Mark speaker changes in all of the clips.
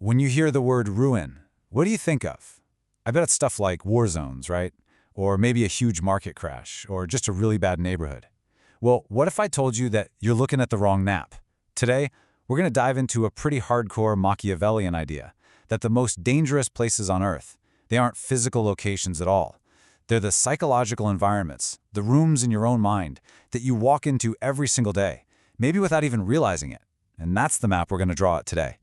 Speaker 1: When you hear the word ruin, what do you think of? I bet it's stuff like war zones, right? Or maybe a huge market crash, or just a really bad neighborhood. Well, what if I told you that you're looking at the wrong map? Today, we're going to dive into a pretty hardcore Machiavellian idea, that the most dangerous places on Earth, they aren't physical locations at all. They're the psychological environments, the rooms in your own mind, that you walk into every single day, maybe without even realizing it. And that's the map we're going to draw out today.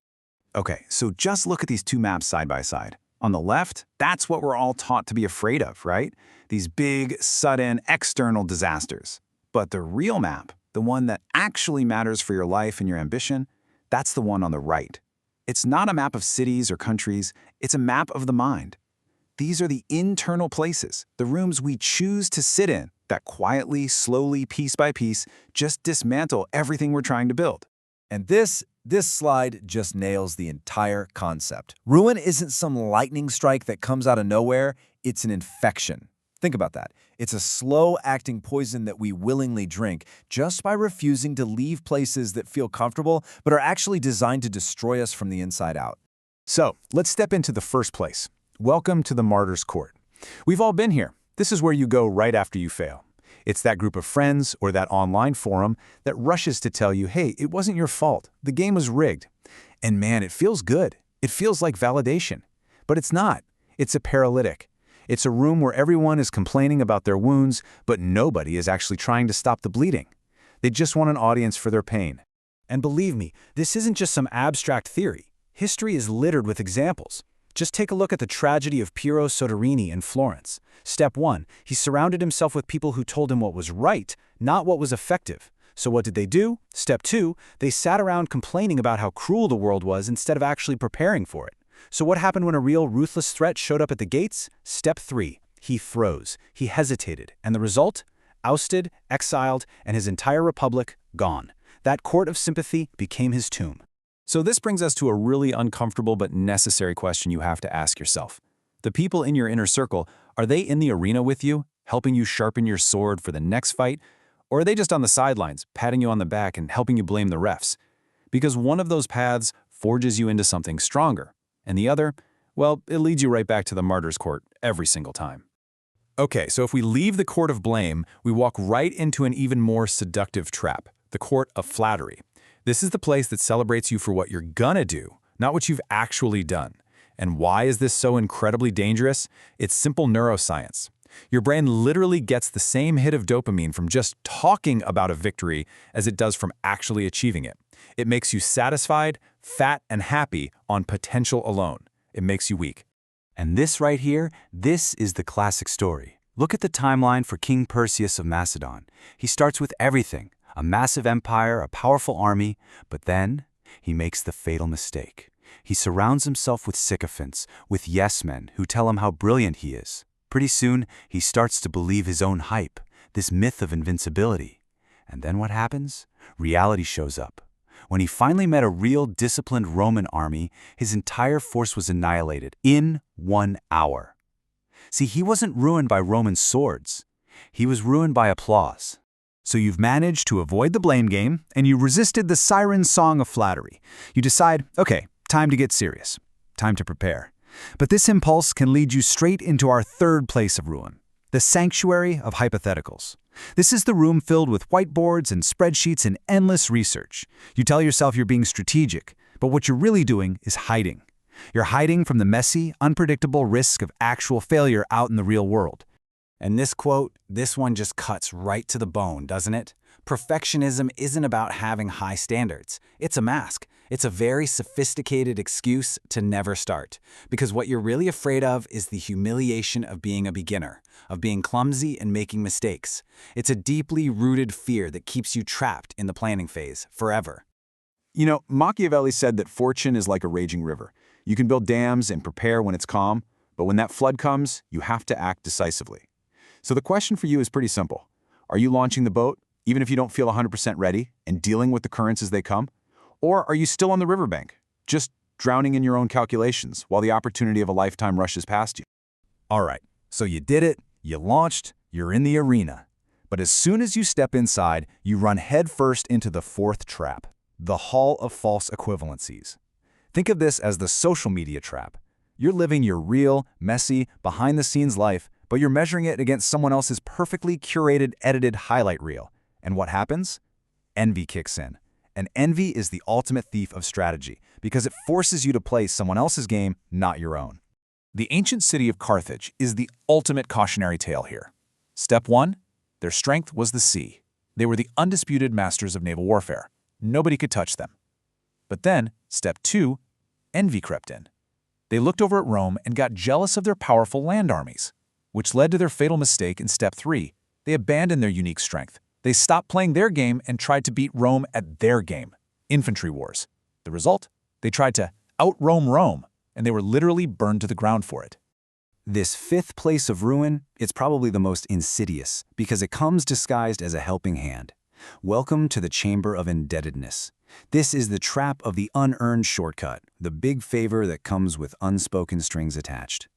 Speaker 2: Okay, so just look at these two maps side by side. On the left, that's what we're all taught to be afraid of, right? These big, sudden, external disasters. But the real map, the one that actually matters for your life and your ambition, that's the one on the right. It's not a map of cities or countries, it's a map of the mind. These are the internal places, the rooms we choose to sit in, that quietly, slowly, piece by piece, just dismantle everything we're trying to build.
Speaker 3: And this slide just nails the entire concept. Ruin isn't some lightning strike that comes out of nowhere, it's an infection. Think about that. It's a slow-acting poison that we willingly drink just by refusing to leave places that feel comfortable but are actually designed to destroy us from the inside out.
Speaker 1: So, let's step into the first place. Welcome to the Martyr's Court. We've all been here. This is where you go right after you fail. It's that group of friends or that online forum that rushes to tell you, hey, it wasn't your fault. The game was rigged. And man, it feels good. It feels like validation. But it's not. It's a paralytic. It's a room where everyone is complaining about their wounds, but nobody is actually trying to stop the bleeding. They just want an audience for their pain. And believe me, this isn't just some abstract theory. History is littered with examples. Just take a look at the tragedy of Piero Soderini in Florence. Step 1, he surrounded himself with people who told him what was right, not what was effective. So what did they do? Step 2, they sat around complaining about how cruel the world was instead of actually preparing for it. So what happened when a real ruthless threat showed up at the gates? Step 3, he froze, he hesitated, and the result? Ousted, exiled, and his entire republic gone. That court of sympathy became his tomb.
Speaker 4: So this brings us to a really uncomfortable but necessary question you have to ask yourself. The people in your inner circle, are they in the arena with you, helping you sharpen your sword for the next fight? Or are they just on the sidelines, patting you on the back and helping you blame the refs? Because one of those paths forges you into something stronger, and the other, well, it leads you right back to the martyr's court every single time. Okay, so if we leave the court of blame, we walk right into an even more seductive trap, the court of flattery. This is the place that celebrates you for what you're gonna do, not what you've actually done. And why is this so incredibly dangerous? It's simple neuroscience. Your brain literally gets the same hit of dopamine from just talking about a victory as it does from actually achieving it. It makes you satisfied, fat, and happy on potential alone. It makes you weak.
Speaker 5: And this right here, this is the classic story. Look at the timeline for King Perseus of Macedon. He starts with everything. A massive empire, a powerful army, but then he makes the fatal mistake. He surrounds himself with sycophants, with yes-men who tell him how brilliant he is. Pretty soon, he starts to believe his own hype, this myth of invincibility. And then what happens? Reality shows up. When he finally met a real disciplined Roman army, his entire force was annihilated in 1 hour. See, he wasn't ruined by Roman swords. He was ruined by applause.
Speaker 2: So you've managed to avoid the blame game, and you resisted the siren song of flattery. You decide, okay, time to get serious. Time to prepare. But this impulse can lead you straight into our third place of ruin, the sanctuary of hypotheticals. This is the room filled with whiteboards and spreadsheets and endless research. You tell yourself you're being strategic, but what you're really doing is hiding. You're hiding from the messy, unpredictable risk of actual failure out in the real world.
Speaker 1: And this quote, this one just cuts right to the bone, doesn't it? Perfectionism isn't about having high standards. It's a mask. It's a very sophisticated excuse to never start. Because what you're really afraid of is the humiliation of being a beginner, of being clumsy and making mistakes. It's a deeply rooted fear that keeps you trapped in the planning phase forever.
Speaker 4: You know, Machiavelli said that fortune is like a raging river. You can build dams and prepare when it's calm, but when that flood comes, you have to act decisively. So the question for you is pretty simple. Are you launching the boat, even if you don't feel 100% ready, and dealing with the currents as they come? Or are you still on the riverbank, just drowning in your own calculations while the opportunity of a lifetime rushes past you?
Speaker 3: All right, so you did it, you launched, you're in the arena. But as soon as you step inside, you run headfirst into the fourth trap, the Hall of False Equivalencies.
Speaker 1: Think of this as the social media trap. You're living your real, messy, behind-the-scenes life, but you're measuring it against someone else's perfectly curated, edited highlight reel. And what happens? Envy kicks in. And envy is the ultimate thief of strategy because it forces you to play someone else's game, not your own. The ancient city of Carthage is the ultimate cautionary tale here. Step 1. Their strength was the sea. They were the undisputed masters of naval warfare. Nobody could touch them. But then, Step 2, envy crept in. They looked over at Rome and got jealous of their powerful land armies, which led to their fatal mistake in Step 3. They abandoned their unique strength. They stopped playing their game and tried to beat Rome at their game, infantry wars. The result? They tried to out-Rome Rome, and they were literally burned to the ground for it.
Speaker 5: This fifth place of ruin, it's probably the most insidious because it comes disguised as a helping hand. Welcome to the chamber of indebtedness. This is the trap of the unearned shortcut, the big favor that comes with unspoken strings attached.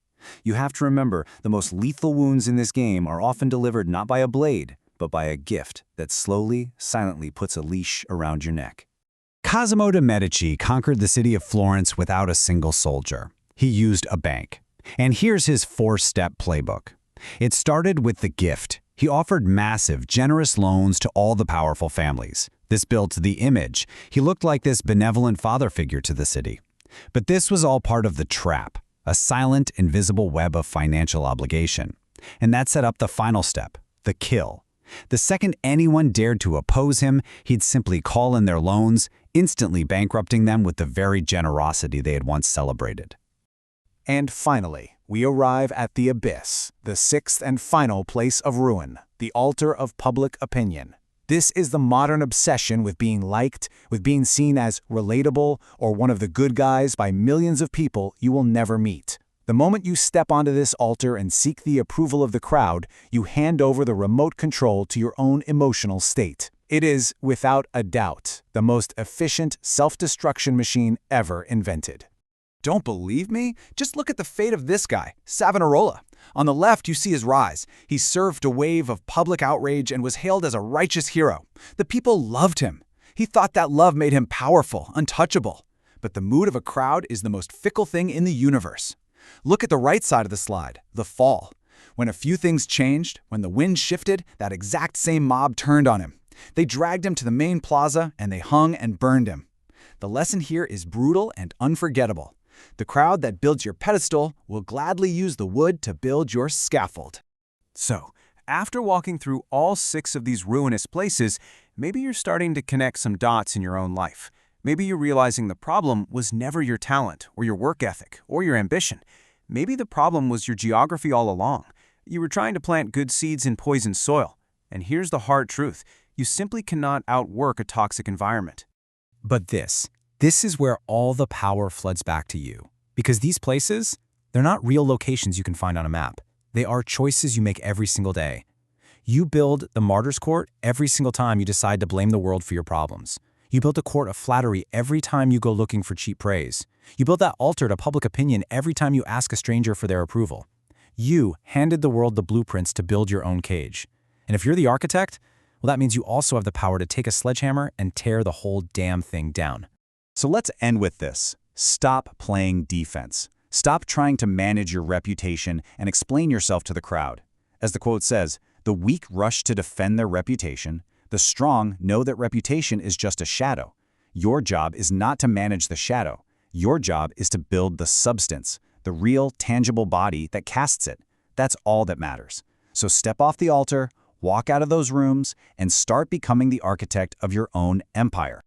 Speaker 5: You have to remember, the most lethal wounds in this game are often delivered not by a blade, but by a gift that slowly, silently puts a leash around your neck.
Speaker 4: Cosimo de' Medici conquered the city of Florence without a single soldier. He used a bank. And here's his 4-step playbook. It started with the gift. He offered massive, generous loans to all the powerful families. This built the image. He looked like this benevolent father figure to the city. But this was all part of the trap, a silent, invisible web of financial obligation. And that set up the final step, the kill. The second anyone dared to oppose him, he'd simply call in their loans, instantly bankrupting them with the very generosity they had once celebrated.
Speaker 1: And finally, we arrive at the abyss, the sixth and final place of ruin, the altar of public opinion. This is the modern obsession with being liked, with being seen as relatable or one of the good guys by millions of people you will never meet. The moment you step onto this altar and seek the approval of the crowd, you hand over the remote control to your own emotional state. It is, without a doubt, the most efficient self-destruction machine ever invented. Don't believe me? Just look at the fate of this guy, Savonarola. On the left, you see his rise. He surfed a wave of public outrage and was hailed as a righteous hero. The people loved him. He thought that love made him powerful, untouchable. But the mood of a crowd is the most fickle thing in the universe. Look at the right side of the slide, the fall. When a few things changed, when the wind shifted, that exact same mob turned on him. They dragged him to the main plaza and they hung and burned him. The lesson here is brutal and unforgettable. The crowd that builds your pedestal will gladly use the wood to build your scaffold.
Speaker 4: So, after walking through all 6 of these ruinous places, maybe you're starting to connect some dots in your own life. Maybe you're realizing the problem was never your talent or your work ethic or your ambition. Maybe the problem was your geography all along. You were trying to plant good seeds in poisoned soil. And here's the hard truth. You simply cannot outwork a toxic environment. But this is where all the power floods back to you. Because these places, they're not real locations you can find on a map. They are choices you make every single day. You build the martyr's court every single time you decide to blame the world for your problems. You build a court of flattery every time you go looking for cheap praise. You build that altar to public opinion every time you ask a stranger for their approval. You handed the world the blueprints to build your own cage. And if you're the architect, well, that means you also have the power to take a sledgehammer and tear the whole damn thing down.
Speaker 1: So let's end with this. Stop playing defense. Stop trying to manage your reputation and explain yourself to the crowd. As the quote says, the weak rush to defend their reputation. The strong know that reputation is just a shadow. Your job is not to manage the shadow. Your job is to build the substance, the real, tangible body that casts it. That's all that matters. So step off the altar, walk out of those rooms, and start becoming the architect of your own empire.